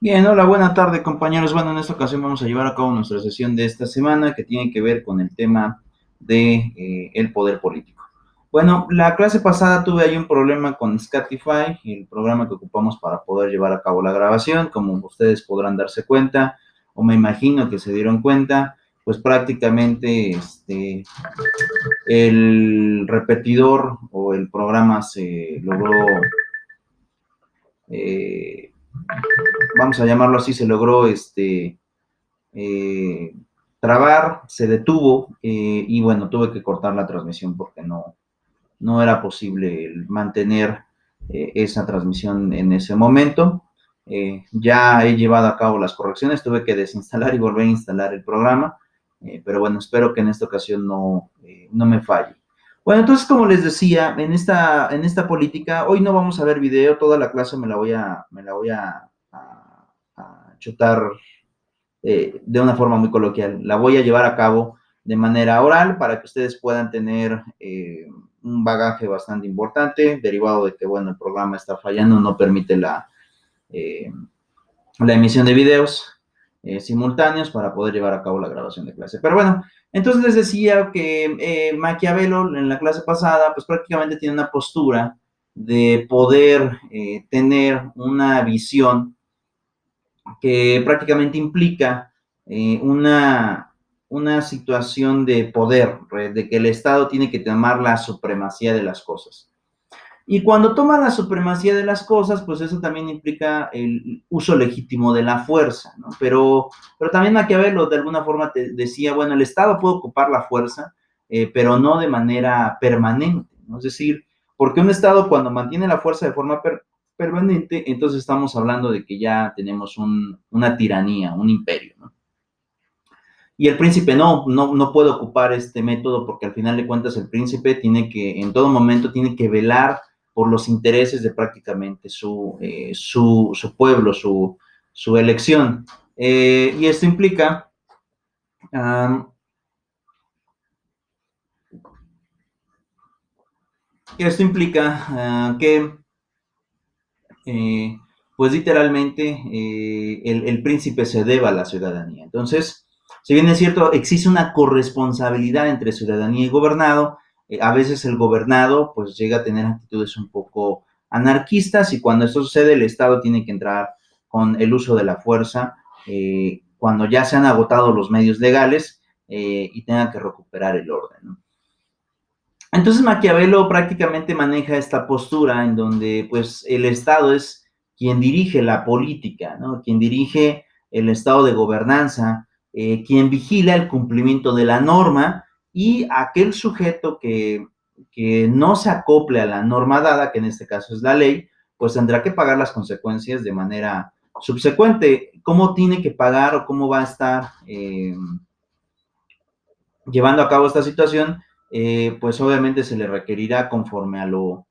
Bien, hola, buena tarde compañeros. Bueno, en esta ocasión vamos a llevar a cabo nuestra sesión de esta semana que tiene que ver con el tema de el poder político. Bueno, la clase pasada tuve ahí un problema con Scatify, el programa que ocupamos para poder llevar a cabo la grabación. Como ustedes podrán darse cuenta, o me imagino que se dieron cuenta, pues prácticamente el repetidor o el programa se logró eh, vamos a llamarlo así, se logró eh, trabar, se detuvo y bueno, tuve que cortar la transmisión porque no era posible mantener esa transmisión en ese momento. Ya he llevado a cabo las correcciones, tuve que desinstalar y volver a instalar el programa, pero bueno, espero que en esta ocasión no me falle. Bueno, entonces, como les decía, en esta política, hoy no vamos a ver video, toda la clase me la voy a chutar de una forma muy coloquial. La voy a llevar a cabo de manera oral para que ustedes puedan tener un bagaje bastante importante, derivado de que, bueno, el programa está fallando, no permite la emisión de videos simultáneos para poder llevar a cabo la grabación de clase. Pero bueno, entonces les decía que Maquiavelo en la clase pasada, pues prácticamente tiene una postura de poder tener una visión que prácticamente implica una situación de poder, de que el Estado tiene que tomar la supremacía de las cosas. Y cuando toma la supremacía de las cosas, pues eso también implica el uso legítimo de la fuerza, ¿no? Pero también Maquiavelo de alguna forma te decía, bueno, el Estado puede ocupar la fuerza, pero no de manera permanente, ¿no? Es decir, porque un Estado cuando mantiene la fuerza de forma permanente, entonces estamos hablando de que ya tenemos una tiranía, un imperio, ¿no? Y el príncipe no puede ocupar este método porque al final de cuentas el príncipe tiene que, en todo momento, tiene que velar por los intereses de prácticamente su pueblo, su elección. Y um, esto implica que eh, pues literalmente el príncipe se deba a la ciudadanía. Entonces, si bien es cierto, existe una corresponsabilidad entre ciudadanía y gobernado, a veces el gobernado pues llega a tener actitudes un poco anarquistas y cuando esto sucede el Estado tiene que entrar con el uso de la fuerza cuando ya se han agotado los medios legales y tenga que recuperar el orden, ¿no? Entonces Maquiavelo prácticamente maneja esta postura en donde pues el Estado es quien dirige la política, ¿no? Quien dirige el estado de gobernanza, quien vigila el cumplimiento de la norma y aquel sujeto que no se acople a la norma dada, que en este caso es la ley, pues tendrá que pagar las consecuencias de manera subsecuente. ¿Cómo tiene que pagar o cómo va a estar llevando a cabo esta situación? Pues obviamente se le requerirá conforme a lo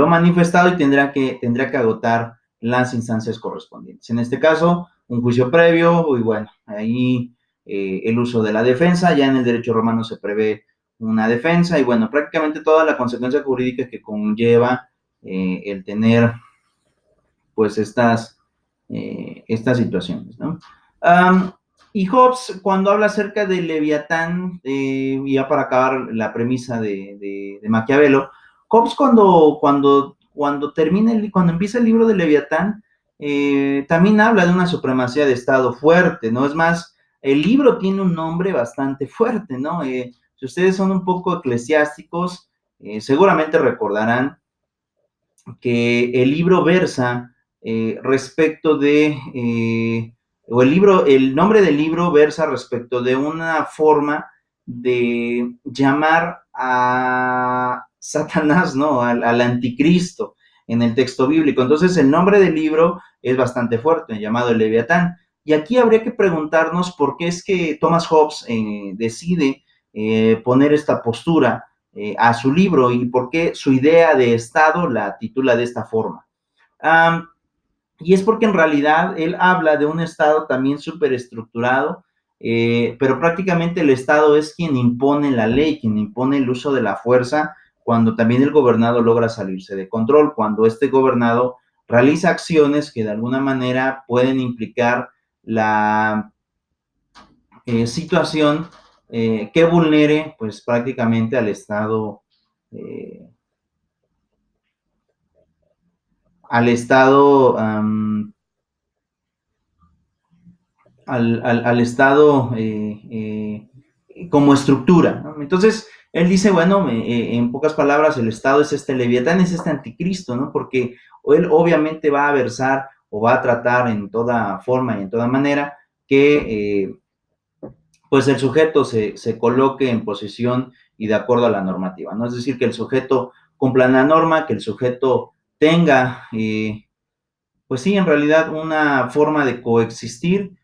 manifestado y tendrá que agotar las instancias correspondientes. En este caso, un juicio previo y bueno, ahí el uso de la defensa, ya en el derecho romano se prevé una defensa y bueno, prácticamente toda la consecuencia jurídica que conlleva el tener pues estas situaciones, ¿no? Um, y Hobbes, cuando habla acerca del Leviatán, ya para acabar la premisa de Maquiavelo, Hobbes cuando empieza el libro de Leviatán, también habla de una supremacía de Estado fuerte, ¿no? Es más, el libro tiene un nombre bastante fuerte, ¿no? Si ustedes son un poco eclesiásticos, seguramente recordarán que el libro versa respecto o el nombre del libro versa respecto de una forma de llamar a Satanás, ¿no? Al anticristo en el texto bíblico. Entonces el nombre del libro es bastante fuerte, llamado el Leviatán. Y aquí habría que preguntarnos por qué es que Thomas Hobbes decide poner esta postura a su libro y por qué su idea de Estado la titula de esta forma. Um, y es porque en realidad él habla de un Estado también súper estructurado, pero prácticamente el Estado es quien impone la ley, quien impone el uso de la fuerza, cuando también el gobernado logra salirse de control, cuando este gobernado realiza acciones que de alguna manera pueden implicar la situación que vulnere pues prácticamente al estado al Estado como estructura, ¿no? Entonces, él dice, bueno, en pocas palabras, el Estado es este leviatán, es este anticristo, ¿no? Porque él obviamente va a versar o va a tratar en toda forma y en toda manera que pues el sujeto se coloque en posición y de acuerdo a la normativa, ¿no? Es decir, que el sujeto cumpla la norma, que el sujeto tenga pues sí, en realidad una forma de coexistir,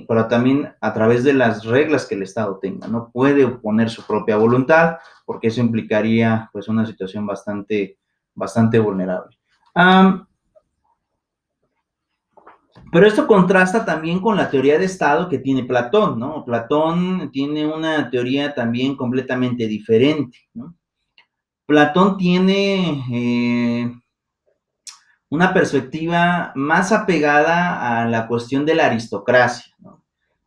pero también a través de las reglas que el Estado tenga. No puede oponer su propia voluntad, porque eso implicaría pues una situación bastante vulnerable. Pero esto contrasta también con la teoría de Estado que tiene Platón, ¿no? Platón tiene una teoría también completamente diferente, ¿no? Platón tiene una perspectiva más apegada a la cuestión de la aristocracia, ¿no?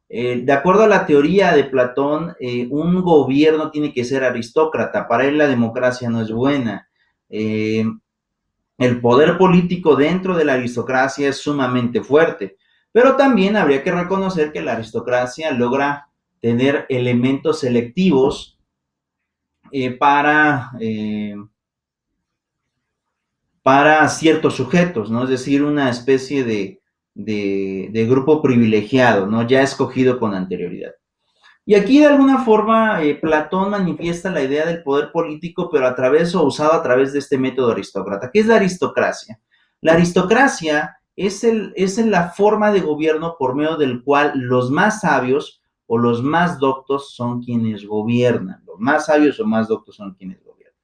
De acuerdo a la teoría de Platón, un gobierno tiene que ser aristócrata, para él la democracia no es buena. El poder político dentro de la aristocracia es sumamente fuerte, pero también habría que reconocer que la aristocracia logra tener elementos selectivos para ciertos sujetos, ¿no? Es decir, una especie de grupo privilegiado, ¿no? Ya escogido con anterioridad. Y aquí de alguna forma Platón manifiesta la idea del poder político, pero a través o usado a través de este método aristócrata. ¿Qué es la aristocracia? La aristocracia es la forma de gobierno por medio del cual los más sabios o los más doctos son quienes gobiernan. Los más sabios o más doctos son quienes gobiernan.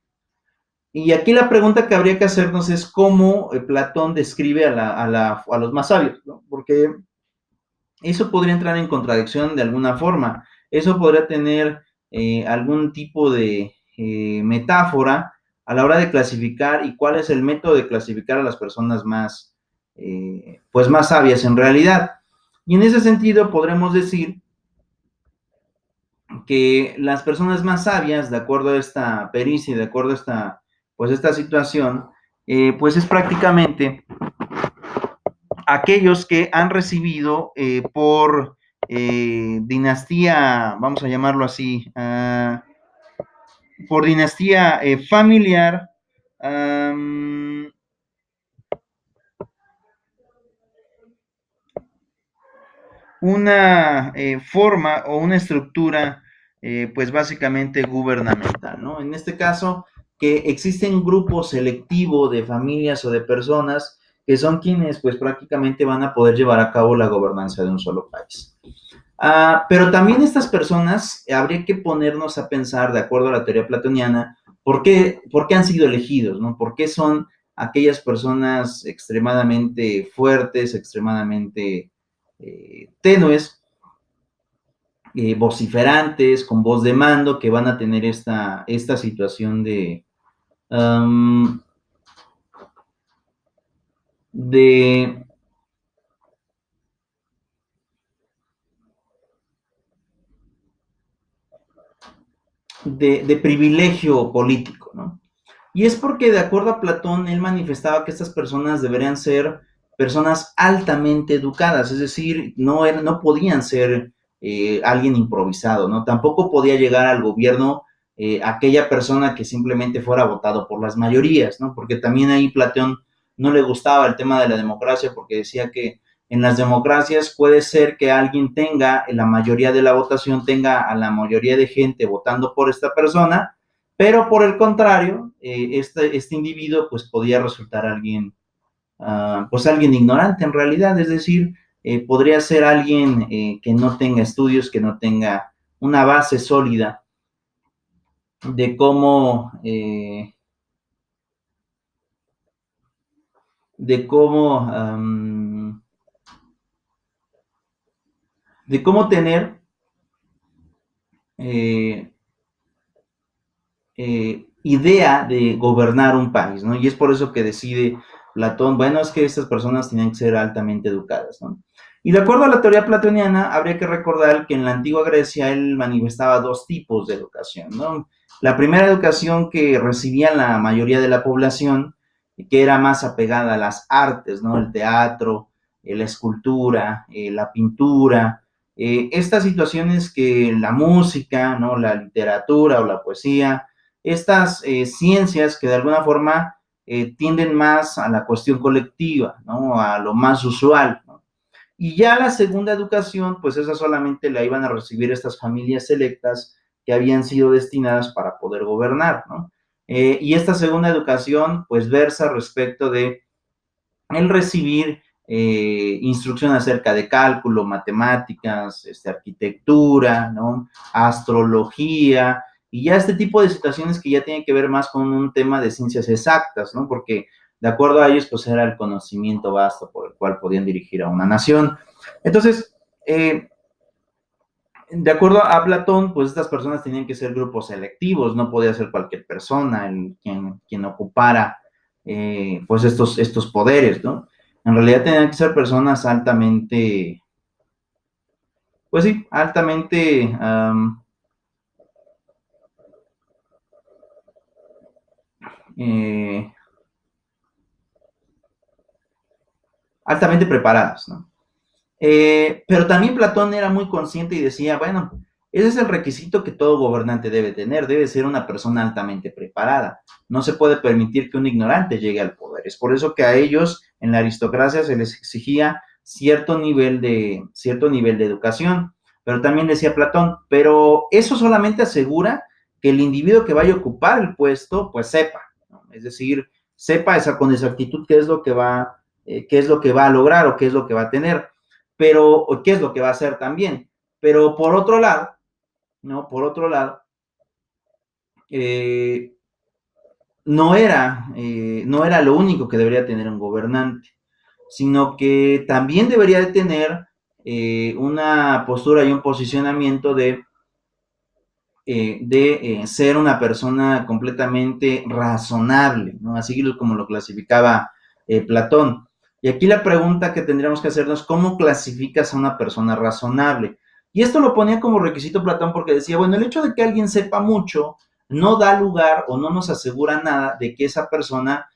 Y aquí la pregunta que habría que hacernos es cómo Platón describe a los más sabios, ¿no? Porque eso podría entrar en contradicción de alguna forma. Eso podría tener algún tipo de metáfora a la hora de clasificar y cuál es el método de clasificar a las personas pues más sabias en realidad. Y en ese sentido podremos decir que las personas más sabias, de acuerdo a esta pericia, de acuerdo a esta situación, pues es prácticamente aquellos que han recibido por dinastía, vamos a llamarlo así, por dinastía familiar, um, una forma o una estructura, pues básicamente gubernamental, ¿no? En este caso, que existen un grupo selectivo de familias o de personas que son quienes, pues prácticamente van a poder llevar a cabo la gobernanza de un solo país. Pero también estas personas habría que ponernos a pensar, de acuerdo a la teoría platoniana, ¿por qué han sido elegidos? ¿No? ¿Por qué son aquellas personas extremadamente fuertes, extremadamente tenues, vociferantes, con voz de mando, que van a tener esta situación um, de, de privilegio político, ¿no? Y es porque, de acuerdo a Platón, él manifestaba que estas personas deberían ser personas altamente educadas, es decir, no podían ser alguien improvisado, ¿no? Tampoco podía llegar al gobierno aquella persona que simplemente fuera votado por las mayorías, ¿no? Porque también ahí Platón no le gustaba el tema de la democracia, porque decía que en las democracias puede ser que alguien tenga, la mayoría de la votación tenga a la mayoría de gente votando por esta persona, pero por el contrario, este individuo pues podía resultar pues alguien ignorante en realidad, es decir, podría ser alguien que no tenga estudios, que no tenga una base sólida de de cómo, um, de cómo tener eh, idea de gobernar un país, ¿no? Y es por eso que decide Platón, bueno, es que estas personas tenían que ser altamente educadas, ¿no? Y de acuerdo a la teoría platoniana, habría que recordar que en la antigua Grecia él manifestaba dos tipos de educación, ¿no? La primera educación que recibía la mayoría de la población, que era más apegada a las artes, ¿no? El teatro, la escultura, la pintura, estas situaciones que la música, ¿no? La literatura o la poesía, estas ciencias que de alguna forma tienden más a la cuestión colectiva, ¿no? A lo más usual, ¿no? Y ya la segunda educación, pues esa solamente la iban a recibir estas familias selectas que habían sido destinadas para poder gobernar, ¿no? Y esta segunda educación, pues versa respecto de el recibir instrucción acerca de cálculo, matemáticas, arquitectura, ¿no? Astrología, y ya este tipo de situaciones que ya tienen que ver más con un tema de ciencias exactas, ¿no? Porque de acuerdo a ellos, pues era el conocimiento vasto por el cual podían dirigir a una nación. Entonces, de acuerdo a Platón, pues estas personas tenían que ser grupos selectivos, no podía ser cualquier persona quien ocupara pues estos poderes, ¿no? En realidad tenían que ser personas altamente, pues sí, altamente, eh, altamente preparadas, ¿no? Pero también Platón era muy consciente y decía, bueno, ese es el requisito que todo gobernante debe tener, debe ser una persona altamente preparada. No se puede permitir que un ignorante llegue al poder. Es por eso que a ellos en la aristocracia se les exigía cierto nivel de educación. Pero también decía Platón, pero eso solamente asegura que el individuo que vaya a ocupar el puesto, pues sepa, ¿no? Es decir, sepa con exactitud qué es lo que va a lograr o qué es lo que va a tener, pero qué es lo que va a hacer también. Pero por otro lado, ¿no? Por otro lado, eh, no era lo único que debería tener un gobernante, sino que también debería de tener una postura y un posicionamiento de ser una persona completamente razonable, ¿no? Así como lo clasificaba Platón. Y aquí la pregunta que tendríamos que hacernos, ¿cómo clasificas a una persona razonable? Y esto lo ponía como requisito Platón porque decía, bueno, el hecho de que alguien sepa mucho no da lugar o no nos asegura nada de que esa persona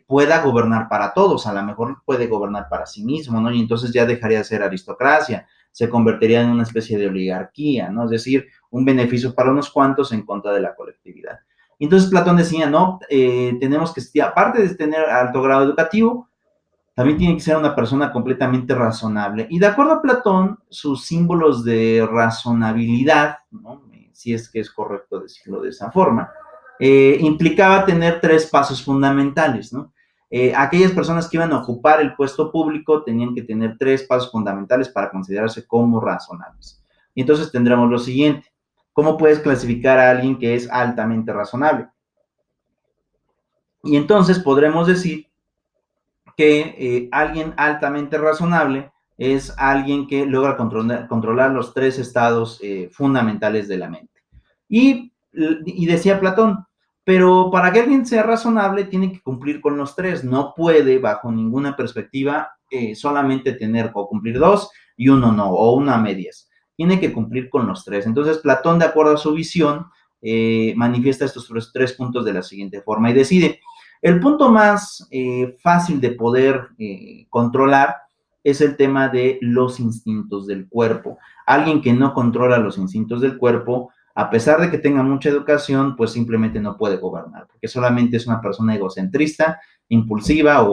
pueda gobernar para todos, a lo mejor puede gobernar para sí mismo, ¿no? Y entonces ya dejaría de ser aristocracia, se convertiría en una especie de oligarquía, ¿no? Es decir, un beneficio para unos cuantos en contra de la colectividad. Entonces Platón decía, no, tenemos que, aparte de tener alto grado educativo, también tiene que ser una persona completamente razonable. Y de acuerdo a Platón, sus símbolos de razonabilidad, ¿no? Si es que es correcto decirlo de esa forma, implicaba tener tres pasos fundamentales, ¿no? Aquellas personas que iban a ocupar el puesto público tenían que tener tres pasos fundamentales para considerarse como razonables. Y entonces tendremos lo siguiente. ¿Cómo puedes clasificar a alguien que es altamente razonable? Y entonces podremos decir que alguien altamente razonable es alguien que logra controlar los tres estados fundamentales de la mente. Y decía Platón, pero para que alguien sea razonable tiene que cumplir con los tres, no puede bajo ninguna perspectiva solamente tener o cumplir dos y uno no, o una a medias. Tiene que cumplir con los tres. Entonces Platón, de acuerdo a su visión, manifiesta estos tres puntos de la siguiente forma y decide, el punto más fácil de poder controlar es el tema de los instintos del cuerpo. Alguien que no controla los instintos del cuerpo, a pesar de que tenga mucha educación, pues simplemente no puede gobernar, porque solamente es una persona egocentrista, impulsiva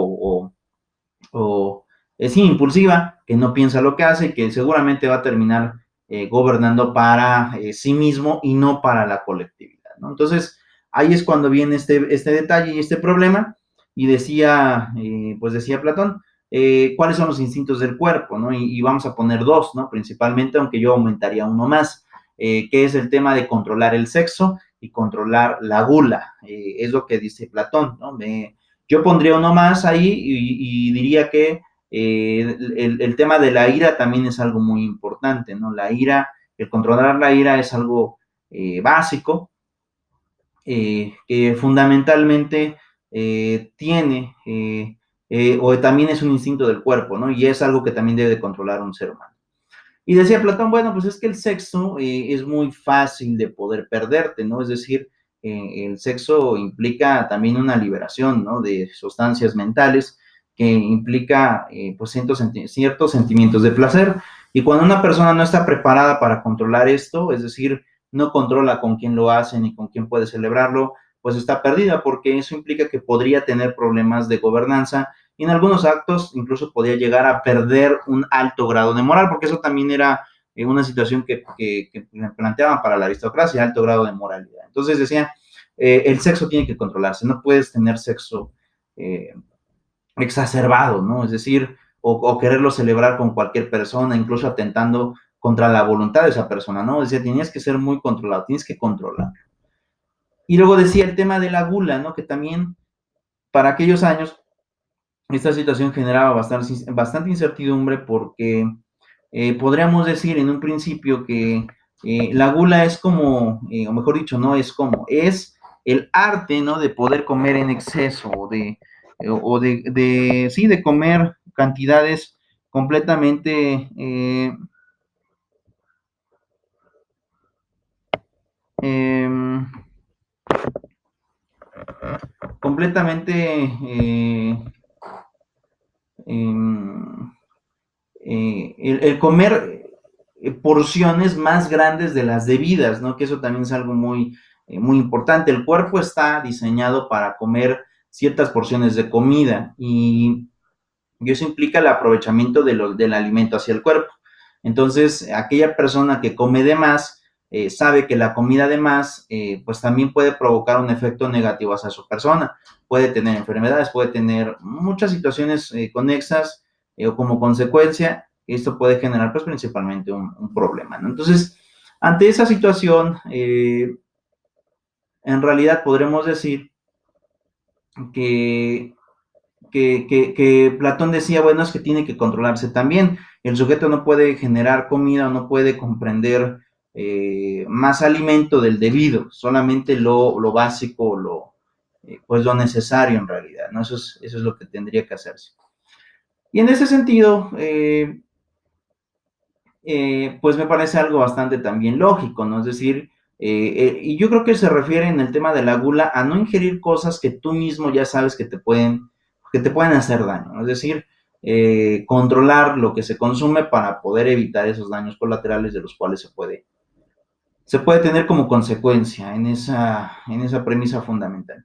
sí, impulsiva, que no piensa lo que hace y que seguramente va a terminar gobernando para sí mismo y no para la colectividad, ¿no? Entonces, ahí es cuando viene este detalle y este problema, y pues decía Platón, cuáles son los instintos del cuerpo, ¿no? Y vamos a poner dos, ¿no? Principalmente, aunque yo aumentaría uno más, que es el tema de controlar el sexo y controlar la gula, es lo que dice Platón, ¿no? Yo pondría uno más ahí y diría que el tema de la ira también es algo muy importante, ¿no? La ira, el controlar la ira es algo básico, que fundamentalmente tiene o también es un instinto del cuerpo, ¿no? Y es algo que también debe de controlar un ser humano. Y decía Platón, bueno, pues es que el sexo es muy fácil de poder perderte, ¿no? Es decir, el sexo implica también una liberación, ¿no? De sustancias mentales que implica, pues, ciertos sentimientos de placer. Y cuando una persona no está preparada para controlar esto, es decir, no controla con quién lo hace ni con quién puede celebrarlo, pues está perdida, porque eso implica que podría tener problemas de gobernanza y en algunos actos incluso podía llegar a perder un alto grado de moral, porque eso también era una situación que planteaban para la aristocracia, alto grado de moralidad. Entonces decía, el sexo tiene que controlarse, no puedes tener sexo eh, exacerbado, ¿no? Es decir, o quererlo celebrar con cualquier persona, incluso atentando contra la voluntad de esa persona, ¿no? Decía, tienes que ser muy controlado, tienes que controlar. Y luego decía el tema de la gula, ¿no? Que también para aquellos años esta situación generaba bastante incertidumbre porque podríamos decir en un principio que la gula es como, o mejor dicho, no es como, es el arte, ¿no? De poder comer en exceso sí, de comer cantidades completamente, eh, completamente, em, el comer porciones más grandes de las debidas, ¿no? Que eso también es algo muy importante. El cuerpo está diseñado para comer ciertas porciones de comida y eso implica el aprovechamiento del alimento hacia el cuerpo. Entonces, aquella persona que come de más, sabe que la comida de más, pues también puede provocar un efecto negativo hacia su persona. Puede tener enfermedades, puede tener muchas situaciones conexas o como consecuencia, esto puede generar pues principalmente un problema, ¿no? Entonces, ante esa situación, en realidad podremos decir que que Platón decía, bueno, es que tiene que controlarse también. El sujeto no puede generar comida o no puede comprender más alimento del debido, solamente lo básico, pues lo necesario en realidad, ¿no? Eso es lo que tendría que hacerse. Y en ese sentido, pues me parece algo bastante también lógico, ¿no? Es decir, y yo creo que se refiere en el tema de la gula a no ingerir cosas que tú mismo ya sabes que te pueden hacer daño, ¿no? Es decir, controlar lo que se consume para poder evitar esos daños colaterales de los cuales se puede tener como consecuencia en esa premisa fundamental.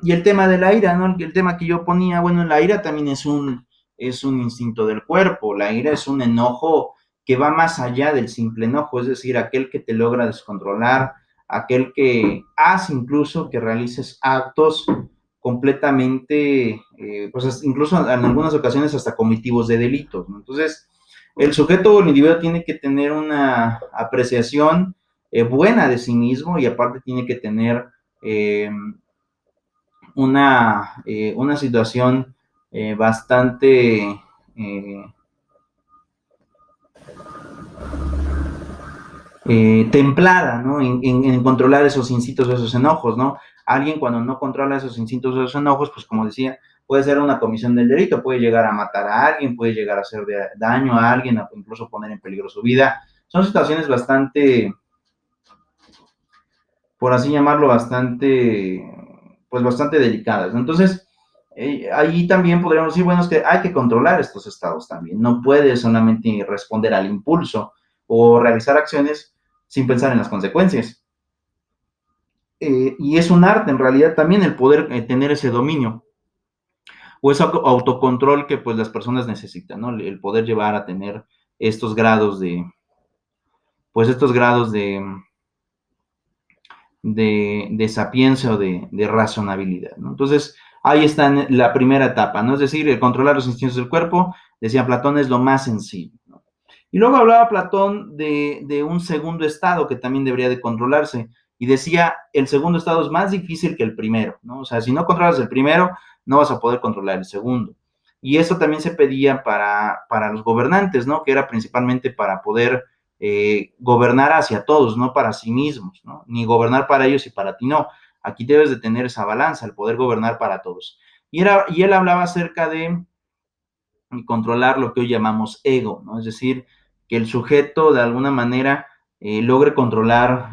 Y el tema de la ira, ¿no? El tema que yo ponía, bueno, la ira también es un instinto del cuerpo, la ira es un enojo que va más allá del simple enojo, es decir, aquel que te logra descontrolar, aquel que hace incluso que realices actos completamente, pues incluso en algunas ocasiones hasta comitivos de delitos, ¿no? Entonces, el sujeto o el individuo tiene que tener una apreciación buena de sí mismo y aparte tiene que tener una situación bastante templada, ¿no? En controlar esos instintos o esos enojos, ¿no? Alguien cuando no controla esos instintos o esos enojos, pues como decía, puede ser una comisión del delito, puede llegar a matar a alguien, puede llegar a hacer daño a alguien, o incluso poner en peligro su vida. Son situaciones bastante, por así llamarlo, pues bastante delicadas, ¿no? Entonces, ahí también podríamos decir, bueno, es que hay que controlar estos estados también. No puedes solamente responder al impulso o realizar acciones sin pensar en las consecuencias. Y es un arte, en realidad, también el poder tener ese dominio o ese autocontrol que pues las personas necesitan, ¿no? El poder llevar a tener estos grados pues estos grados de sapiencia o de razonabilidad, ¿no? Entonces, ahí está en la primera etapa, ¿no? Es decir, el controlar los instintos del cuerpo, decía Platón, es lo más sencillo, ¿no? Y luego hablaba Platón de un segundo estado que también debería de controlarse, y decía, el segundo estado es más difícil que el primero, ¿no? O sea, si no controlas el primero, no vas a poder controlar el segundo. Y eso también se pedía para los gobernantes, ¿no? Que era principalmente para poder gobernar hacia todos, no para sí mismos, ¿no? Ni gobernar para ellos y para ti no. Aquí debes de tener esa balanza, el poder gobernar para todos. Y él hablaba acerca de controlar lo que hoy llamamos ego, ¿no? Es decir, que el sujeto de alguna manera logre controlar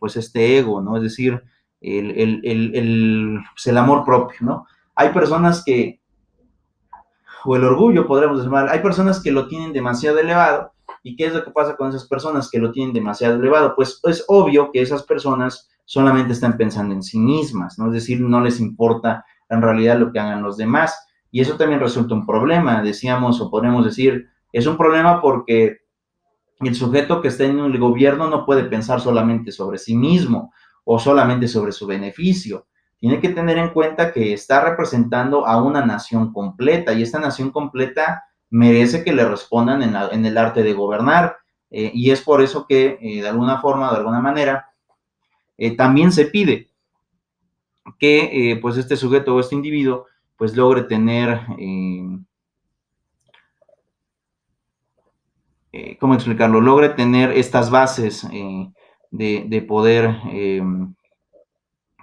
pues este ego, ¿no? Es decir, pues el amor propio, ¿no? Hay personas que, o el orgullo, podríamos llamar, hay personas que lo tienen demasiado elevado. ¿Y qué es lo que pasa con esas personas que lo tienen demasiado elevado? Pues es obvio que esas personas solamente están pensando en sí mismas, ¿no? Es decir, no les importa en realidad lo que hagan los demás. Y eso también resulta un problema, decíamos, o podemos decir, es un problema porque el sujeto que está en el gobierno no puede pensar solamente sobre sí mismo o solamente sobre su beneficio. Tiene que tener en cuenta que está representando a una nación completa y esta nación completa merece que le respondan en el arte de gobernar. Y es por eso que de alguna forma, de alguna manera, también se pide que pues este sujeto o este individuo pues logre tener ¿cómo explicarlo? Logre tener estas bases de poder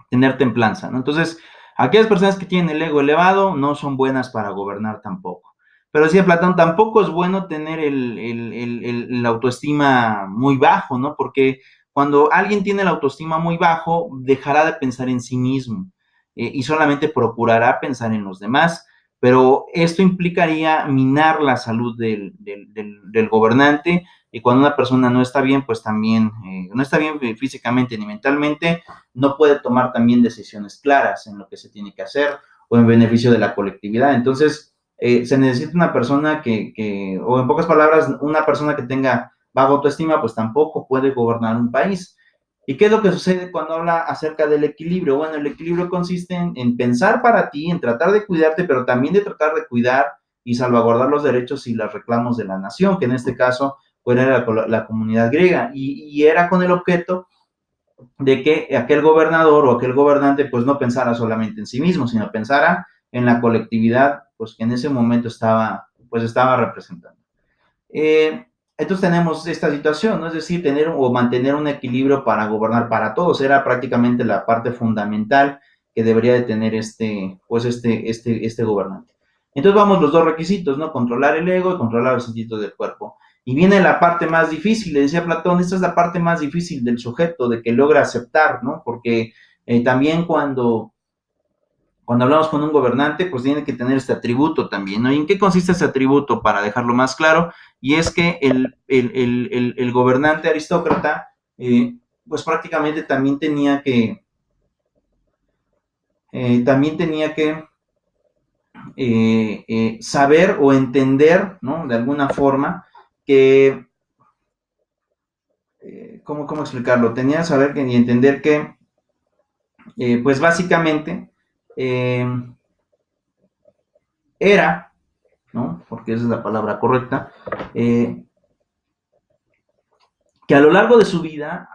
tener templanza, ¿no? Entonces, aquellas personas que tienen el ego elevado no son buenas para gobernar tampoco. Pero decía Platón, tampoco es bueno tener el autoestima muy bajo, ¿no? Porque cuando alguien tiene el autoestima muy bajo, dejará de pensar en sí mismo y solamente procurará pensar en los demás. Pero esto implicaría minar la salud del gobernante y cuando una persona no está bien, pues también no está bien físicamente ni mentalmente, no puede tomar también decisiones claras en lo que se tiene que hacer o en beneficio de la colectividad. Entonces, se necesita una persona o en pocas palabras, una persona que tenga baja autoestima, pues tampoco puede gobernar un país. ¿Y qué es lo que sucede cuando habla acerca del equilibrio? Bueno, el equilibrio consiste en pensar para ti, en tratar de cuidarte, pero también de tratar de cuidar y salvaguardar los derechos y los reclamos de la nación, que en este caso pues, era la comunidad griega, y era con el objeto de que aquel gobernador o aquel gobernante pues no pensara solamente en sí mismo, sino pensara en la colectividad pues que en ese momento estaba representando. Eh, entonces tenemos esta situación, ¿no? Es decir, tener o mantener un equilibrio para gobernar para todos era prácticamente la parte fundamental que debería de tener este gobernante. Entonces vamos los dos requisitos, ¿no? Controlar el ego y controlar los sentidos del cuerpo. Y viene la parte más difícil, le decía Platón, esta es la parte más difícil del sujeto, de que logra aceptar, ¿no? Porque también cuando hablamos con un gobernante, pues tiene que tener este atributo también, ¿no? ¿Y en qué consiste ese atributo? Para dejarlo más claro, y es que el gobernante aristócrata, pues prácticamente también tenía que saber o entender, ¿no? De alguna forma, que, ¿cómo explicarlo? Tenía que saber y entender que, pues básicamente, eh, era, ¿no? Porque esa es la palabra correcta, que a lo largo de su vida,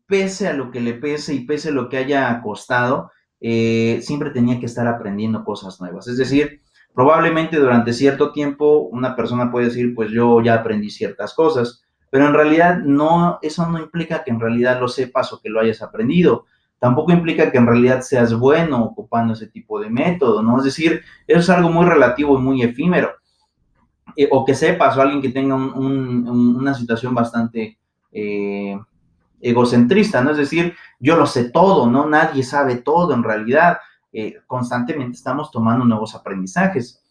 pese a lo que le pese y pese a lo que haya costado, siempre tenía que estar aprendiendo cosas nuevas. Es decir, probablemente durante cierto tiempo una persona puede decir, pues yo ya aprendí ciertas cosas, pero en realidad no, eso no implica que en realidad lo sepas o que lo hayas aprendido. Tampoco implica que en realidad seas bueno ocupando ese tipo de método, ¿no? Es decir, eso es algo muy relativo y muy efímero. O que sepas, o alguien que tenga una situación bastante eh, egocentrista, ¿no? Es decir, yo lo sé todo, ¿no? Nadie sabe todo en realidad. Constantemente estamos tomando nuevos aprendizajes.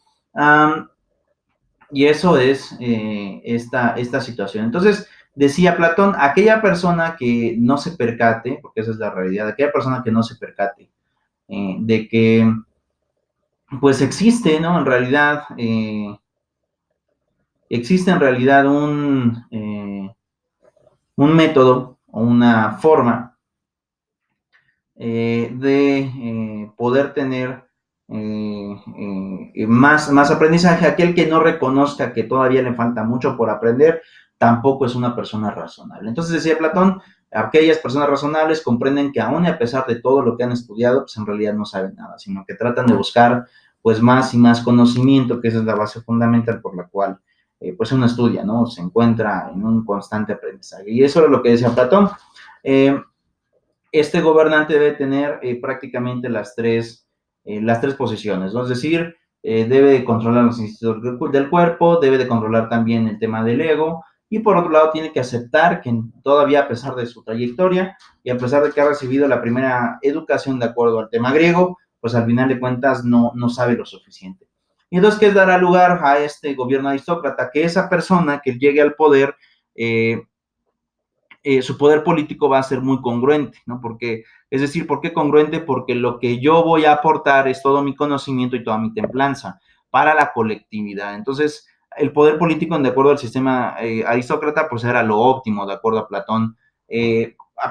Y eso es esta situación. Entonces, decía Platón, aquella persona que no se percate, porque esa es la realidad, aquella persona que no se percate de que, pues existe, ¿no? En realidad, existe en realidad un método o una forma de poder tener más aprendizaje. Aquel que no reconozca que todavía le falta mucho por aprender, tampoco es una persona razonable. Entonces decía Platón, aquellas personas razonables comprenden que aún y a pesar de todo lo que han estudiado, pues en realidad no saben nada, sino que tratan de buscar pues más y más conocimiento, que esa es la base fundamental por la cual pues uno estudia, ¿no? Se encuentra en un constante aprendizaje. Y eso es lo que decía Platón. Este gobernante debe tener prácticamente las tres, las tres posiciones, ¿no? Es decir, debe de controlar los instintos del cuerpo, debe de controlar también el tema del ego, y por otro lado tiene que aceptar que todavía, a pesar de su trayectoria y a pesar de que ha recibido la primera educación de acuerdo al tema griego, pues al final de cuentas no sabe lo suficiente. Y entonces, ¿qué dará lugar a este gobierno aristócrata? Que esa persona que llegue al poder, su poder político va a ser muy congruente, ¿no? Porque, es decir, ¿por qué congruente? Porque lo que yo voy a aportar es todo mi conocimiento y toda mi templanza para la colectividad. Entonces, el poder político, de acuerdo al sistema aristócrata, pues era lo óptimo, de acuerdo a Platón.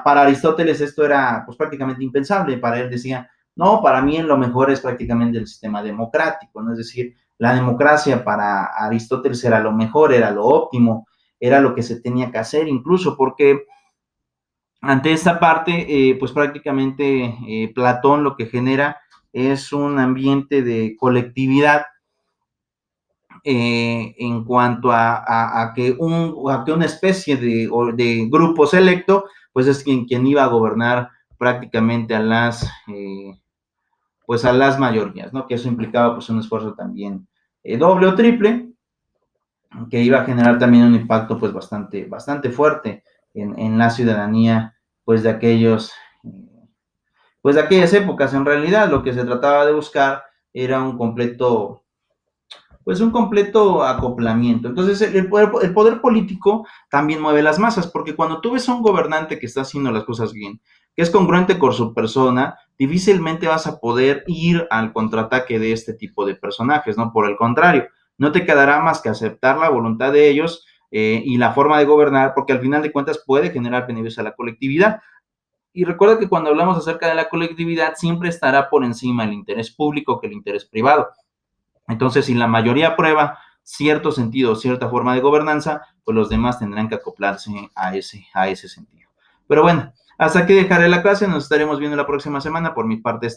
Para Aristóteles esto era pues prácticamente impensable. Para él decía, no, para mí lo mejor es prácticamente el sistema democrático, ¿no? Es decir, la democracia para Aristóteles era lo mejor, era lo óptimo, era lo que se tenía que hacer, incluso porque ante esta parte, pues prácticamente Platón lo que genera es un ambiente de colectividad en cuanto a que una especie de grupo selecto, pues es quien iba a gobernar prácticamente pues a las mayorías, ¿no? Que eso implicaba pues un esfuerzo también doble o triple, que iba a generar también un impacto pues bastante fuerte en la ciudadanía pues de aquellos, pues de aquellas épocas. En realidad lo que se trataba de buscar era pues un completo acoplamiento. Entonces el poder político también mueve las masas, porque cuando tú ves a un gobernante que está haciendo las cosas bien, que es congruente con su persona, difícilmente vas a poder ir al contraataque de este tipo de personajes, ¿no? Por el contrario, no te quedará más que aceptar la voluntad de ellos y la forma de gobernar, porque al final de cuentas puede generar beneficios a la colectividad. Y recuerda que cuando hablamos acerca de la colectividad, siempre estará por encima el interés público que el interés privado. Entonces, si la mayoría aprueba cierto sentido, cierta forma de gobernanza, pues los demás tendrán que acoplarse a ese sentido. Pero bueno, hasta aquí dejaré la clase, nos estaremos viendo la próxima semana. Por mi parte es todo.